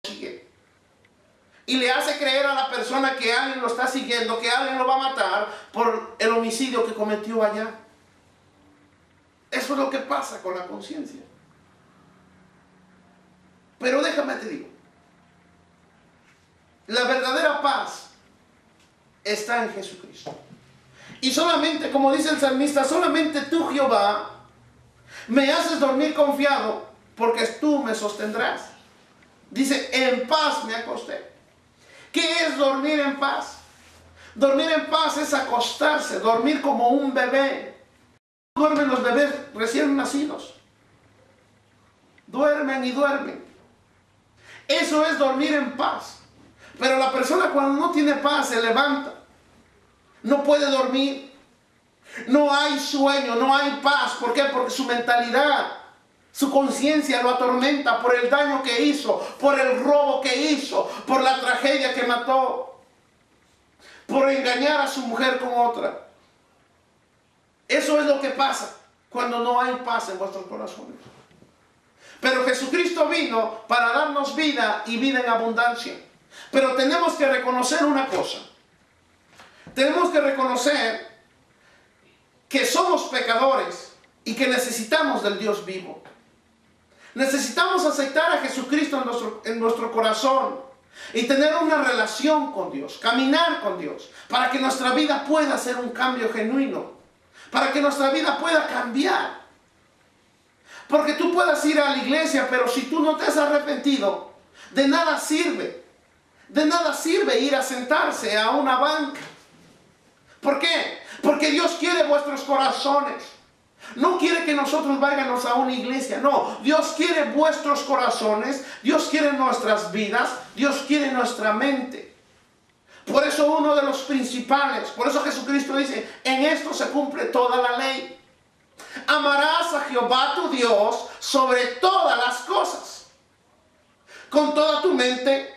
sigue. Y le hace creer a la persona que alguien lo está siguiendo, que alguien lo va a matar por el homicidio que cometió allá. Eso es lo que pasa con la conciencia. Pero déjame te digo, la verdadera paz está en Jesucristo. Y solamente, como dice el salmista, solamente tú, Jehová, me haces dormir confiado, porque tú me sostendrás. Dice, en paz me acosté. ¿Qué es dormir en paz? Dormir en paz es acostarse, dormir como un bebé. Duermen los bebés recién nacidos. Duermen y duermen. Eso es dormir en paz. Pero la persona cuando no tiene paz se levanta. No puede dormir. No hay sueño, no hay paz. ¿Por qué? Porque su mentalidad, su conciencia lo atormenta por el daño que hizo, por el robo que hizo, por la tragedia que mató, por engañar a su mujer con otra. Eso es lo que pasa cuando no hay paz en vuestros corazones. Pero Jesucristo vino para darnos vida y vida en abundancia. Pero tenemos que reconocer una cosa. Tenemos que reconocer que somos pecadores y que necesitamos del Dios vivo. Necesitamos aceptar a Jesucristo en nuestro corazón y tener una relación con Dios, caminar con Dios, para que nuestra vida pueda ser un cambio genuino, para que nuestra vida pueda cambiar. Porque tú puedas ir a la iglesia, pero si tú no te has arrepentido, de nada sirve. De nada sirve ir a sentarse a una banca. ¿Por qué? Porque Dios quiere vuestros corazones. No quiere que nosotros vayamos a una iglesia. No, Dios quiere vuestros corazones. Dios quiere nuestras vidas. Dios quiere nuestra mente. Por eso uno de los principales, por eso Jesucristo dice, en esto se cumple toda la ley. Amarás a Jehová tu Dios sobre todas las cosas. Con toda tu mente,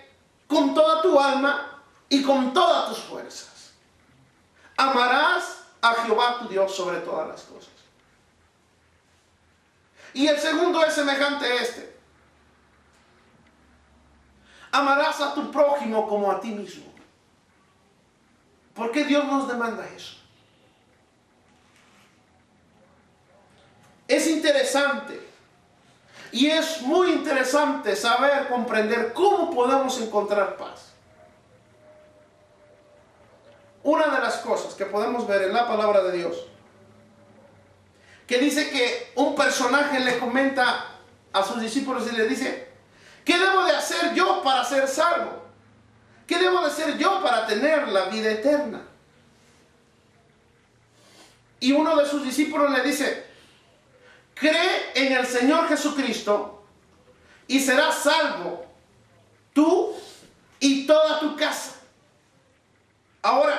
con toda tu alma y con todas tus fuerzas. Amarás a Jehová tu Dios sobre todas las cosas. Y el segundo es semejante a este. Amarás a tu prójimo como a ti mismo. ¿Por qué Dios nos demanda eso? Es interesante y es muy interesante saber, comprender cómo podemos encontrar paz. Una de las cosas que podemos ver en la palabra de Dios, que dice que un personaje le comenta a sus discípulos y le dice, ¿qué debo de hacer yo para ser salvo? ¿Qué debo de hacer yo para tener la vida eterna? Y uno de sus discípulos le dice, cree en el Señor Jesucristo y serás salvo tú y toda tu casa. Ahora,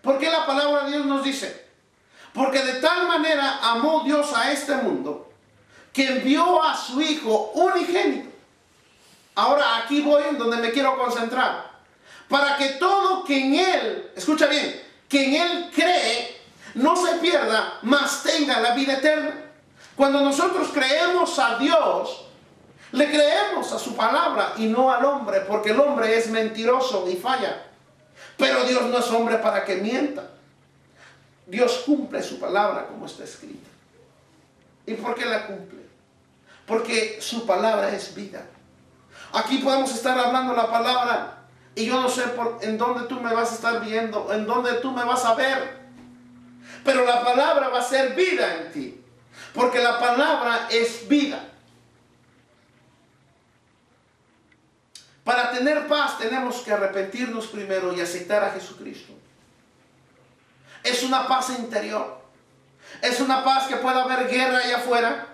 ¿por qué la palabra de Dios nos dice? Porque de tal manera amó Dios a este mundo que envió a su Hijo unigénito. Ahora aquí voy en donde me quiero concentrar. Para que todo que en Él, escucha bien, que en Él cree, no se pierda, mas tenga la vida eterna. Cuando nosotros creemos a Dios, le creemos a su palabra y no al hombre, porque el hombre es mentiroso y falla. Pero Dios no es hombre para que mienta. Dios cumple su palabra como está escrita. ¿Y por qué la cumple? Porque su palabra es vida. Aquí podemos estar hablando la palabra y yo no sé en dónde tú me vas a estar viendo, en dónde tú me vas a ver. Pero la palabra va a ser vida en ti. Porque la palabra es vida. Para tener paz tenemos que arrepentirnos primero y aceptar a Jesucristo. Es una paz interior. Es una paz que puede haber guerra allá afuera.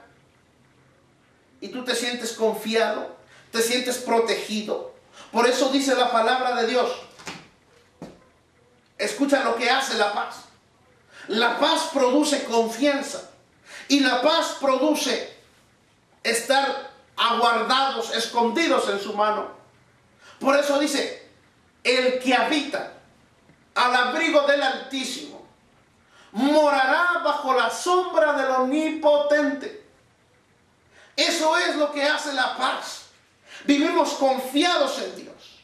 Y tú te sientes confiado, te sientes protegido. Por eso dice la palabra de Dios. Escucha lo que hace la paz. La paz produce confianza. Y la paz produce estar aguardados, escondidos en su mano. Por eso dice, el que habita al abrigo del Altísimo morará bajo la sombra del Omnipotente. Eso es lo que hace la paz. Vivimos confiados en Dios.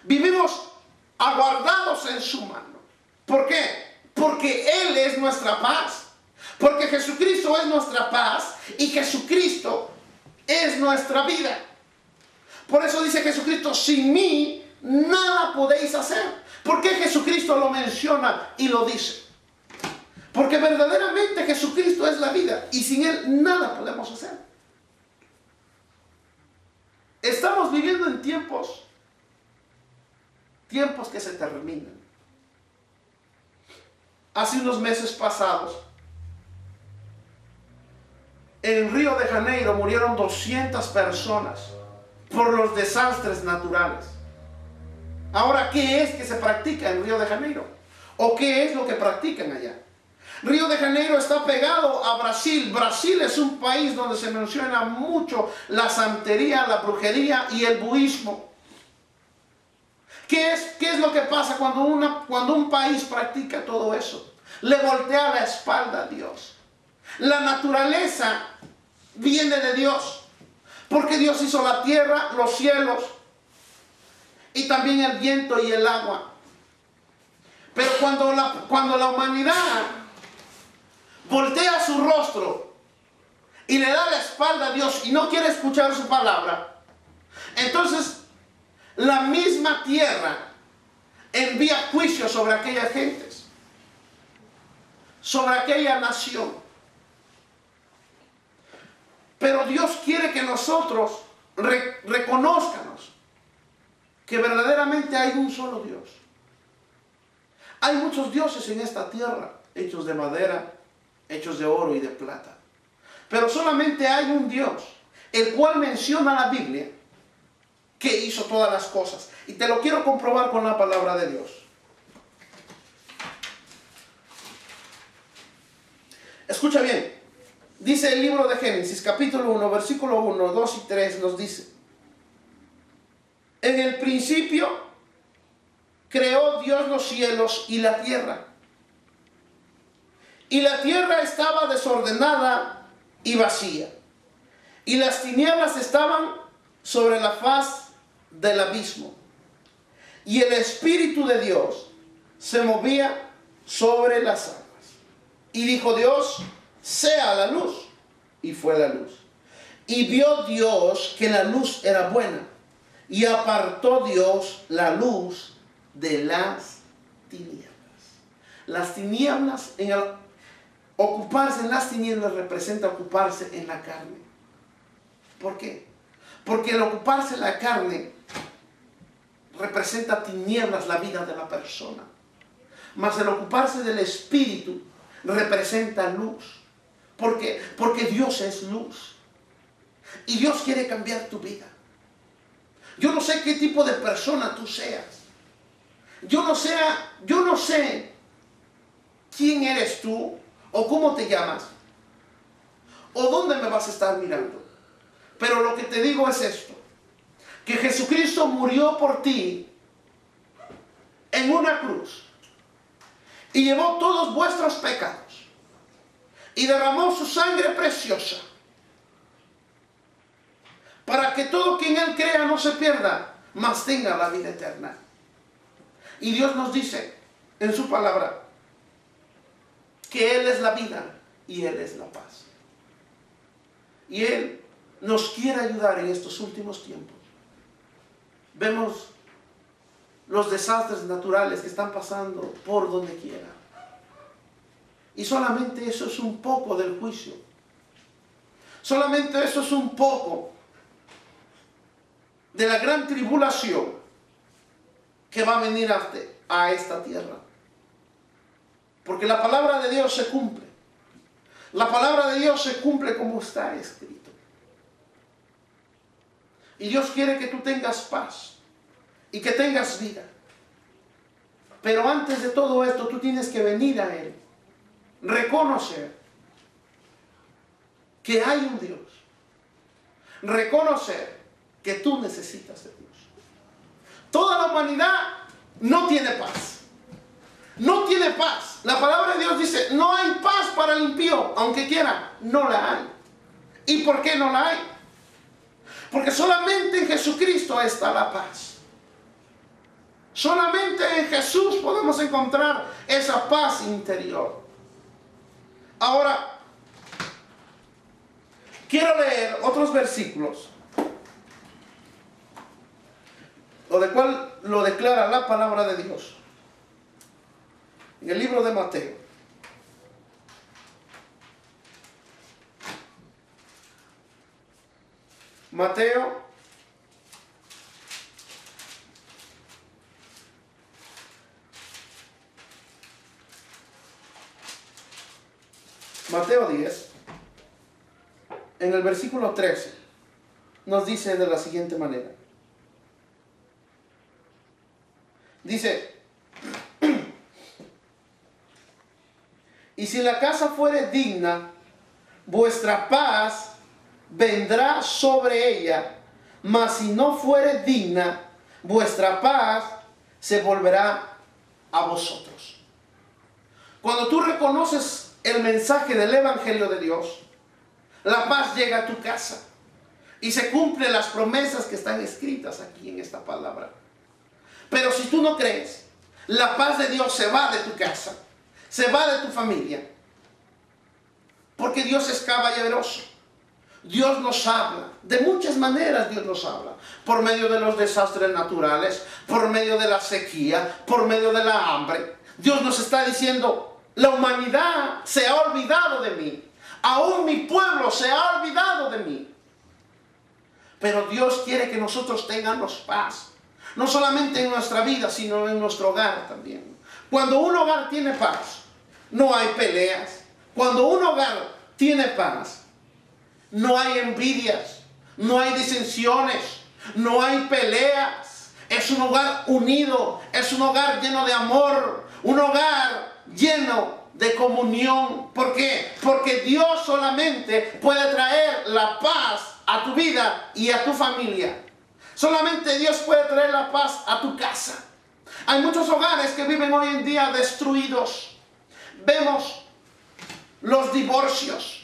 Vivimos aguardados en su mano. ¿Por qué? Porque Él es nuestra paz. Porque Jesucristo es nuestra paz y Jesucristo es nuestra vida. Por eso dice Jesucristo, sin mí nada podéis hacer. ¿Por qué Jesucristo lo menciona y lo dice? Porque verdaderamente Jesucristo es la vida y sin Él nada podemos hacer. Estamos viviendo en tiempos que se terminan. Hace unos meses pasados, en Río de Janeiro murieron 200 personas por los desastres naturales. Ahora, ¿qué es que se practica en Río de Janeiro? ¿O qué es lo que practican allá? Río de Janeiro está pegado a Brasil. Brasil es un país donde se menciona mucho la santería, la brujería y el budismo. ¿Qué es lo que pasa cuando un país practica todo eso? Le voltea la espalda a Dios. La naturaleza viene de Dios, porque Dios hizo la tierra, los cielos y también el viento y el agua. Pero cuando la humanidad voltea su rostro y le da la espalda a Dios y no quiere escuchar su palabra, entonces la misma tierra envía juicio sobre aquellas gentes, sobre aquella nación. Pero Dios quiere que nosotros reconozcamos que verdaderamente hay un solo Dios. Hay muchos dioses en esta tierra, hechos de madera, hechos de oro y de plata. Pero solamente hay un Dios, el cual menciona la Biblia, que hizo todas las cosas. Y te lo quiero comprobar con la palabra de Dios. Escucha bien. Dice el libro de Génesis, capítulo 1, versículo 1, 2 y 3, nos dice: en el principio creó Dios los cielos y la tierra. Y la tierra estaba desordenada y vacía. Y las tinieblas estaban sobre la faz del abismo. Y el Espíritu de Dios se movía sobre las aguas. Y dijo Dios: sea la luz. Y fue la luz. Y vio Dios que la luz era buena. Y apartó Dios la luz de las tinieblas. Las tinieblas, ocuparse en las tinieblas representa ocuparse en la carne. ¿Por qué? Porque el ocuparse en la carne representa tinieblas, la vida de la persona. Mas el ocuparse del Espíritu representa luz. ¿Por qué? Porque Dios es luz. Y Dios quiere cambiar tu vida. Yo no sé qué tipo de persona tú seas. Yo no sé quién eres tú o cómo te llamas o dónde me vas a estar mirando. Pero lo que te digo es esto: que Jesucristo murió por ti en una cruz y llevó todos vuestros pecados y derramó su sangre preciosa para que todo quien Él crea no se pierda, mas tenga la vida eterna. Y Dios nos dice en su palabra que Él es la vida y Él es la paz. Y Él nos quiere ayudar en estos últimos tiempos. Vemos los desastres naturales que están pasando por donde quiera. Y solamente eso es un poco del juicio. Solamente eso es un poco de la gran tribulación que va a venir a esta tierra. Porque la palabra de Dios se cumple. La palabra de Dios se cumple como está escrito. Y Dios quiere que tú tengas paz y que tengas vida. Pero antes de todo esto, tú tienes que venir a Él. Reconocer que hay un Dios. Reconocer que tú necesitas de Dios. Toda la humanidad no tiene paz. No tiene paz. La palabra de Dios dice: no hay paz para el impío, aunque quiera, no la hay. ¿Y por qué no la hay? Porque solamente en Jesucristo está la paz. Solamente en Jesús podemos encontrar esa paz interior. Ahora, quiero leer otros versículos, lo de cual lo declara la palabra de Dios. En el libro de Mateo. Mateo 10, en el versículo 13, nos dice de la siguiente manera. Dice: y si la casa fuere digna, vuestra paz vendrá sobre ella, mas si no fuere digna, vuestra paz se volverá a vosotros. Cuando tú reconoces el mensaje del Evangelio de Dios, la paz llega a tu casa y se cumplen las promesas que están escritas aquí en esta palabra. Pero si tú no crees, la paz de Dios se va de tu casa, se va de tu familia, porque Dios es caballeroso. Dios nos habla, de muchas maneras Dios nos habla, por medio de los desastres naturales, por medio de la sequía, por medio de la hambre. Dios nos está diciendo: la humanidad se ha olvidado de mí, aún mi pueblo se ha olvidado de mí. Pero Dios quiere que nosotros tengamos paz, no solamente en nuestra vida, sino en nuestro hogar también. Cuando un hogar tiene paz, no hay peleas. Cuando un hogar tiene paz, no hay envidias, no hay disensiones, no hay peleas. Es un hogar unido, es un hogar lleno de amor, un hogar lleno de comunión. ¿Por qué? Porque Dios solamente puede traer la paz a tu vida y a tu familia. Solamente Dios puede traer la paz a tu casa. Hay muchos hogares que viven hoy en día destruidos. Vemos los divorcios.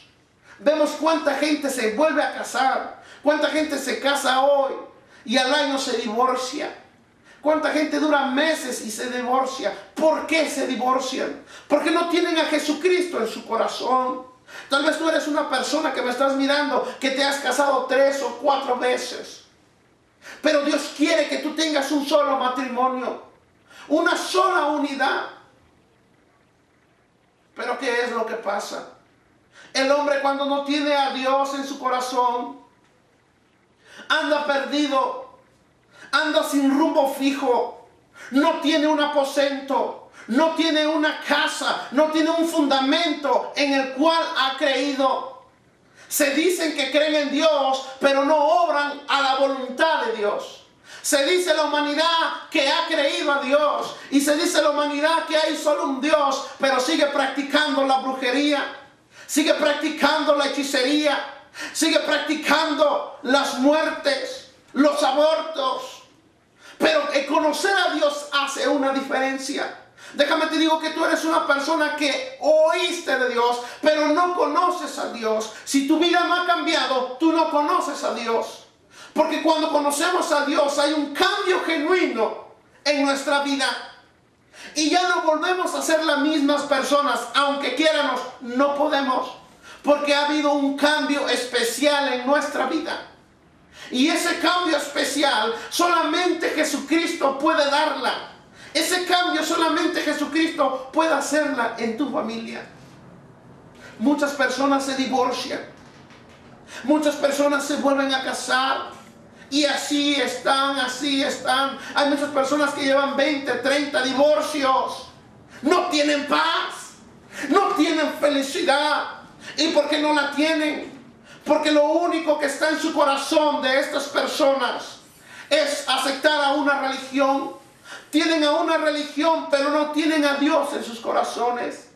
Vemos cuánta gente se vuelve a casar, cuánta gente se casa hoy y al año se divorcia. Cuánta gente dura meses y se divorcia. ¿Por qué se divorcian? Porque no tienen a Jesucristo en su corazón. Tal vez tú eres una persona que me estás mirando, que te has casado 3 o 4 veces. Pero Dios quiere que tú tengas un solo matrimonio, una sola unidad. Pero ¿qué es lo que pasa? El hombre, cuando no tiene a Dios en su corazón, anda perdido, anda sin rumbo fijo, no tiene un aposento, no tiene una casa, no tiene un fundamento en el cual ha creído. Se dicen que creen en Dios, pero no obran a la voluntad de Dios. Se dice la humanidad que ha creído a Dios, y se dice la humanidad que hay solo un Dios, pero sigue practicando la brujería, sigue practicando la hechicería, sigue practicando las muertes, los abortos. Pero conocer a Dios hace una diferencia. Déjame te digo que tú eres una persona que oíste de Dios, pero no conoces a Dios. Si tu vida no ha cambiado, tú no conoces a Dios. Porque cuando conocemos a Dios hay un cambio genuino en nuestra vida. Y ya no volvemos a ser las mismas personas, aunque quieramos, no podemos. Porque ha habido un cambio especial en nuestra vida. Y ese cambio especial solamente Jesucristo puede darla. Ese cambio solamente Jesucristo puede hacerla en tu familia. Muchas personas se divorcian. Muchas personas se vuelven a casar. Y así están, así están. Hay muchas personas que llevan 20, 30 divorcios. No tienen paz. No tienen felicidad. ¿Y por qué no la tienen? Porque lo único que está en su corazón de estas personas es aceptar a una religión. Tienen a una religión, pero no tienen a Dios en sus corazones.